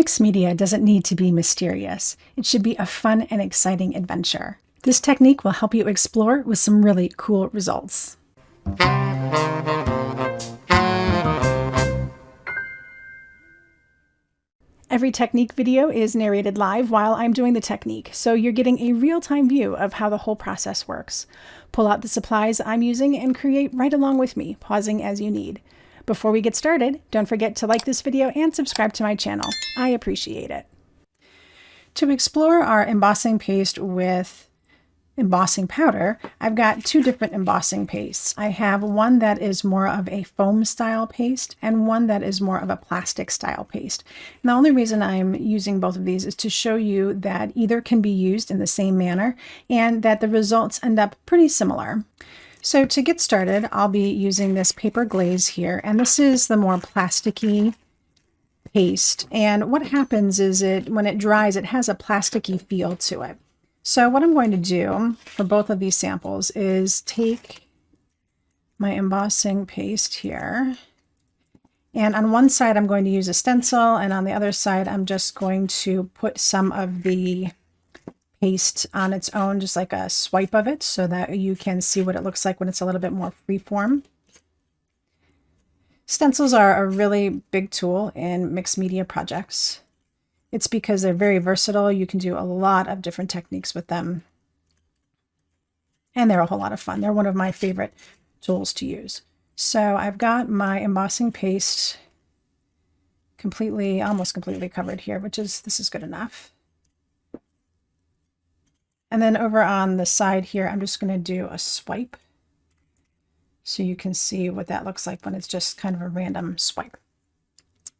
Mixed media doesn't need to be mysterious. It should be a fun and exciting adventure. This technique will help you explore with some really cool results. Every technique video is narrated live while I'm doing the technique, so you're getting a real-time view of how the whole process works. Pull out the supplies I'm using and create right along with me, pausing as you need. Before we get started, don't forget to like this video and subscribe to my channel. I appreciate it. To explore our embossing paste with embossing powder, I've got two different embossing pastes. I have one that is more of a foam style paste and one that is more of a plastic style paste. And the only reason I'm using both of these is to show you that either can be used in the same manner and that the results end up pretty similar. So to get started, I'll be using this paper glaze here, and this is the more plasticky paste. And what happens is when it dries, it has a plasticky feel to it. So what I'm going to do for both of these samples is take my embossing paste here, and on one side I'm going to use a stencil, and on the other side I'm just going to put some of the paste on its own, just like a swipe of it, so that you can see what it looks like when it's a little bit more freeform. Stencils are a really big tool in mixed media projects. It's because they're very versatile. You can do a lot of different techniques with them. And they're a whole lot of fun. They're one of my favorite tools to use. So I've got my embossing paste almost completely covered here, this is good enough. And then over on the side here, I'm just going to do a swipe so you can see what that looks like when it's just kind of a random swipe.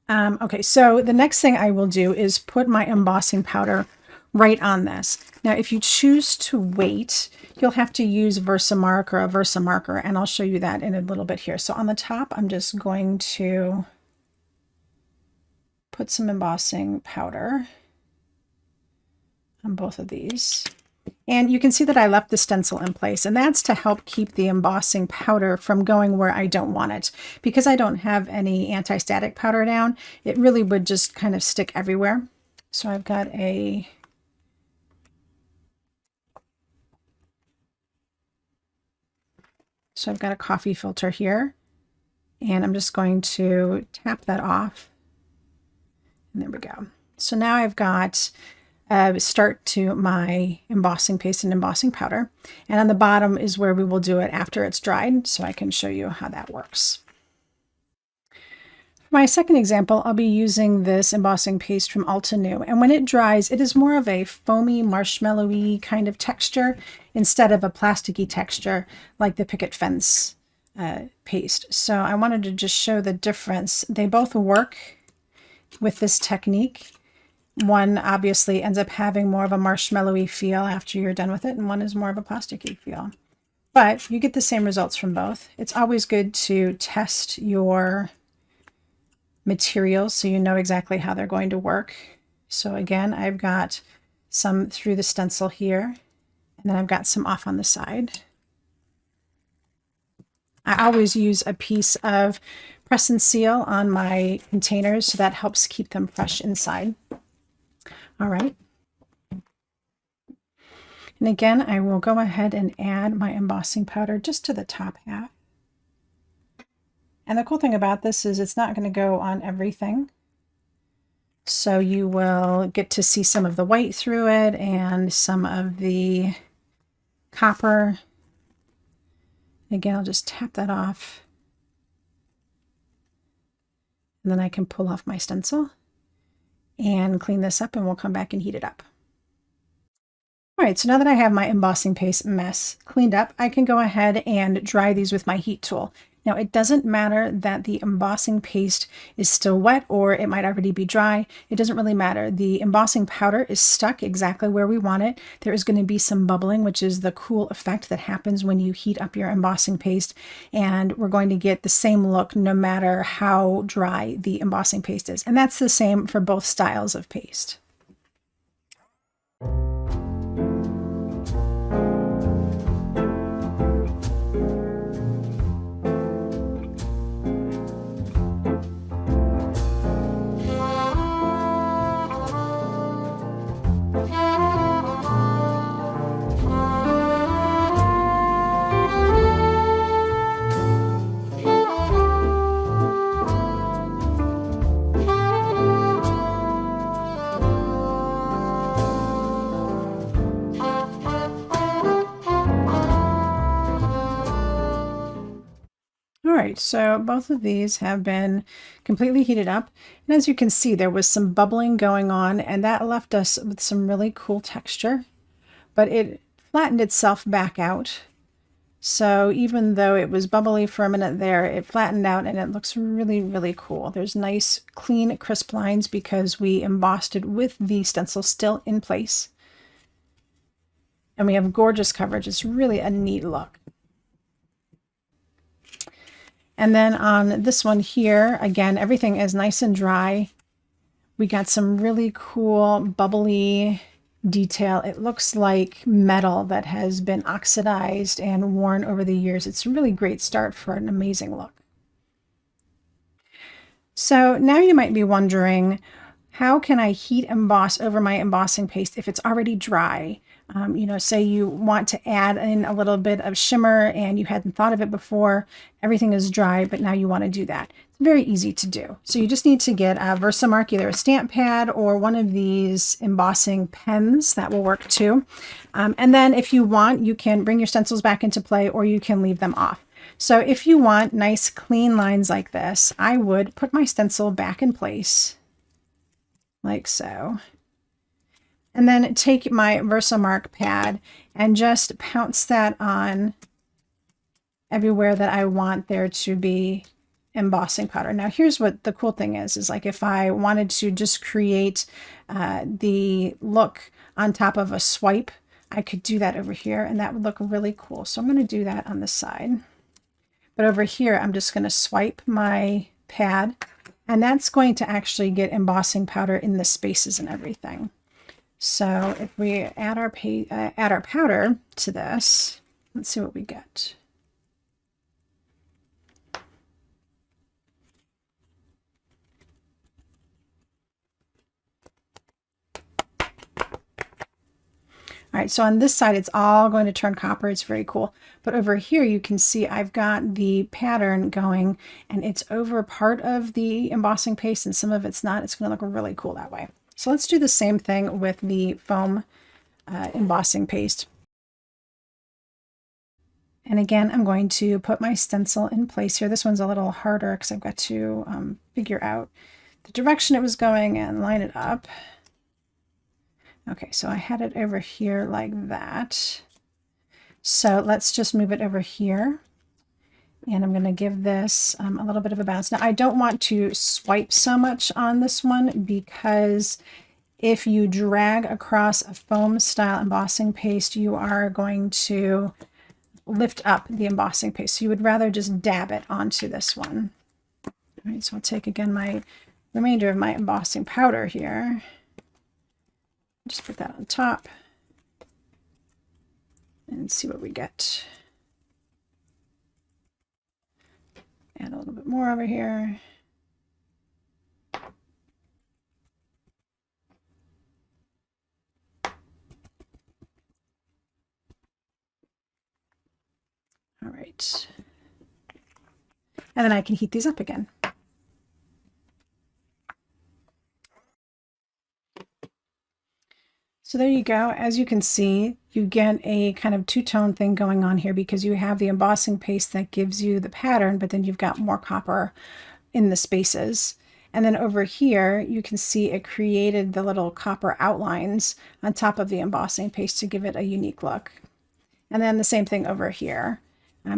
Okay, so the next thing I will do is put my embossing powder right on this. Now, if you choose to wait, you'll have to use Versamark or a Versamarker, and I'll show you that in a little bit here. So on the top, I'm just going to put some embossing powder on both of these. And you can see that I left the stencil in place, and that's to help keep the embossing powder from going where I don't want it. Because I don't have any anti-static powder down, it really would just kind of stick everywhere. So I've got a coffee filter here, and I'm just going to tap that off. And there we go. So now I've got start to my embossing paste and embossing powder. And on the bottom is where we will do it after it's dried, so I can show you how that works. For my second example, I'll be using this embossing paste from Ulta New. And when it dries, it is more of a foamy, marshmallowy kind of texture instead of a plasticky texture like the Picket Fence paste. So I wanted to just show the difference. They both work with this technique. One obviously ends up having more of a marshmallowy feel after you're done with it, and one is more of a plasticky feel. But you get the same results from both. It's always good to test your materials so you know exactly how they're going to work. So again, I've got some through the stencil here, and then I've got some off on the side. I always use a piece of press and seal on my containers, so that helps keep them fresh inside. All right. And again, I will go ahead and add my embossing powder just to the top half. And the cool thing about this is it's not going to go on everything. So you will get to see some of the white through it and some of the copper. Again, I'll just tap that off. And then I can pull off my stencil and clean this up, and we'll come back and heat it up. All right, so now that I have my embossing paste mess cleaned up, I can go ahead and dry these with my heat tool. Now, it doesn't matter that the embossing paste is still wet or it might already be dry. It doesn't really matter. The embossing powder is stuck exactly where we want it. There is going to be some bubbling, which is the cool effect that happens when you heat up your embossing paste. And we're going to get the same look no matter how dry the embossing paste is. And that's the same for both styles of paste. right, so both of these have been completely heated up. And as you can see, there was some bubbling going on, and that left us with some really cool texture, but it flattened itself back out. So even though it was bubbly for a minute there, it flattened out and it looks really, really cool. There's nice, clean, crisp lines because we embossed it with the stencil still in place. And we have gorgeous coverage. It's really a neat look. And then on this one here, again, everything is nice and dry. We got some really cool, bubbly detail. It looks like metal that has been oxidized and worn over the years. It's a really great start for an amazing look. So now you might be wondering, how can I heat emboss over my embossing paste if it's already dry? You know, say you want to add in a little bit of shimmer and you hadn't thought of it before. Everything is dry, but now you want to do that. It's very easy to do. So you just need to get a Versamark, either a stamp pad or one of these embossing pens. That will work too. And then if you want, you can bring your stencils back into play or you can leave them off. So if you want nice clean lines like this, I would put my stencil back in place like so. And then take my Versamark pad and just pounce that on everywhere that I want there to be embossing powder. Now here's what the cool thing is like if I wanted to just create the look on top of a swipe, I could do that over here and that would look really cool. So I'm going to do that on the side. But over here, I'm just going to swipe my pad and that's going to actually get embossing powder in the spaces and everything. So if we add our powder to this, let's see what we get. All right, so on this side, it's all going to turn copper. It's very cool. But over here, you can see I've got the pattern going and it's over part of the embossing paste and some of it's not. It's going to look really cool that way. So let's do the same thing with the foam embossing paste. And again, I'm going to put my stencil in place here. This one's a little harder because I've got to figure out the direction it was going and line it up. Okay, so I had it over here like that. So let's just move it over here. And I'm going to give this a little bit of a bounce. Now, I don't want to swipe so much on this one because if you drag across a foam style embossing paste, you are going to lift up the embossing paste. So you would rather just dab it onto this one. All right, so I'll take again my remainder of my embossing powder here. Just put that on top and see what we get. Add a little bit more over here. All right. And then I can heat these up again. So there you go. As you can see, you get a kind of two-tone thing going on here because you have the embossing paste that gives you the pattern, but then you've got more copper in the spaces. And then over here, you can see it created the little copper outlines on top of the embossing paste to give it a unique look. And then the same thing over here.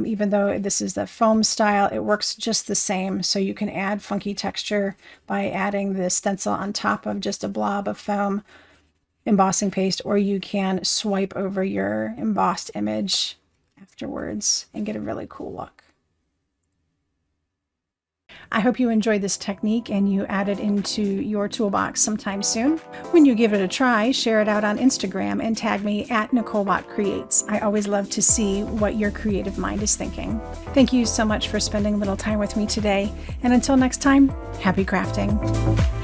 Even though this is the foam style, it works just the same. So you can add funky texture by adding the stencil on top of just a blob of foam embossing paste, or you can swipe over your embossed image afterwards and get a really cool look. I hope you enjoyed this technique and you add it into your toolbox sometime soon. When you give it a try, share it out on Instagram and tag me at NicoleWattCreates. I always love to see what your creative mind is thinking. Thank you so much for spending a little time with me today. And until next time, happy crafting.